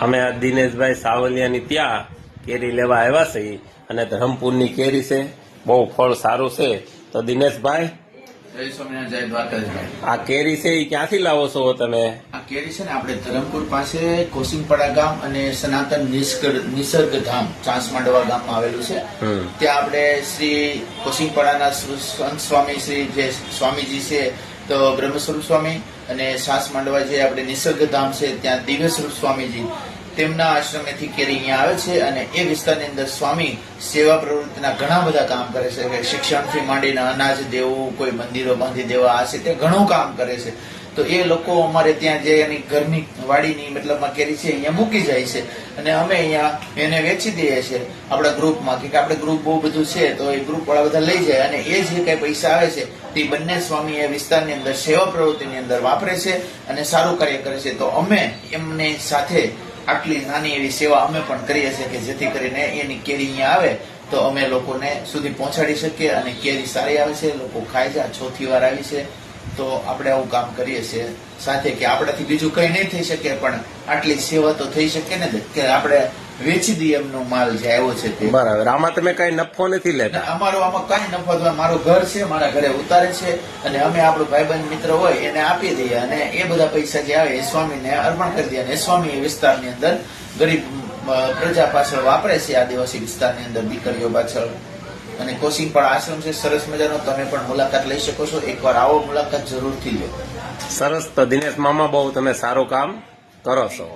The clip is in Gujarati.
અમે આ દિનેશભાઈ સાવલિયાની ત્યાં કેરી લેવા આવ્યા છીએ અને ધરમપુરની કેરી છે, બહુ ફળ સારું છે. તો દિનેશભાઈ, જય સ્વામિનારાયણ, જય દ્વારકાધીશ. આ કેરી છે એ ક્યાંથી લાવો છો તમે? આ કેરી છે ને આપણે ધરમપુર પાસે કોસિંગપડા ગામ અને સનાતન નિસર્ગ ધામ ચાંસમાંડવા ગામમાં આવેલું છે. ત્યાં આપણે શ્રી કોસિંગપડાના સંત સ્વામી શ્રી જે સ્વામીજી છે તો બ્રહ્મસ્વરૂપ સ્વામી અને ચાંસમાંડવા જે આપણે નિસર્ગ ધામ છે ત્યાં દિવ્ય સ્વરૂપ સ્વામીજી તેમના આશ્રમેથી કેરી અહીંયા આવે છે. અને એ વિસ્તારની અંદર સ્વામી સેવા પ્રવૃત્તિના ઘણા બધા કામ કરે છે કે શિક્ષણથી માંડીને અનાજ દેવું, કોઈ મંદિરો બાંધી દેવા, આ છે તે ઘણું કામ કરે છે. તો એ લોકો અમારે ત્યાં જે એની ઘરની વાડીની મતલબમાં કેરી છે અહીંયા મૂકી જાય છે અને અમે અહીંયા એને વેચી દઈએ છીએ આપણા ગ્રુપમાં, કે આપણે ગ્રુપ બહુ બધું છે તો એ ગ્રુપ વાળા બધા લઈ જાય અને એ જે કઈ પૈસા આવે છે તે બંને સ્વામી એ વિસ્તારની અંદર સેવા પ્રવૃત્તિની અંદર વાપરે છે અને સારું કાર્ય કરે છે. તો અમે એમની સાથે આટલી નાની એવી સેવા અમે પણ કરીએ છીએ કે જેથી કરીને એની કેરી અહીંયા આવે તો અમે લોકોને સુધી પહોંચાડી શકીએ અને કેરી સારી આવે છે, લોકો ખાય છે. 6થી વાર આવી છે તો આપણે આવું કામ કરીએ છીએ સાથે કે આપણાથી બીજું કઈ નહીં થઈ શકે પણ આટલી સેવા તો થઈ શકે ને કે આપણે વેચી દઈએ એમનો માલ જે આવ્યો છે તે. બરાબર. આમાં તમે કઈ નફો નથી લેતા? અમારો આમાં કઈ નફો, મારું ઘર છે, મારા ઘરે ઉતારે છે અને અમે આપણો ભાઈબંધ મિત્ર હોય એને આપી દઈએ અને એ બધા પૈસા જે આવે એ સ્વામીને અર્પણ કરી દઈએ અને સ્વામી એ વિસ્તારની અંદર ગરીબ પ્રજા પાછળ વાપરે છે, આદિવાસી વિસ્તારની અંદર દીકરીઓ પાછળ. અને કોસિંગપડા આશ્રમ છે સરસ મજાનો, તમે પણ મુલાકાત લઈ શકો છો. એકવાર આવો, મુલાકાત જરૂરથી લો. સરસ. તો દિનેશ મામા, બહુ તમે સારું કામ કરો છો.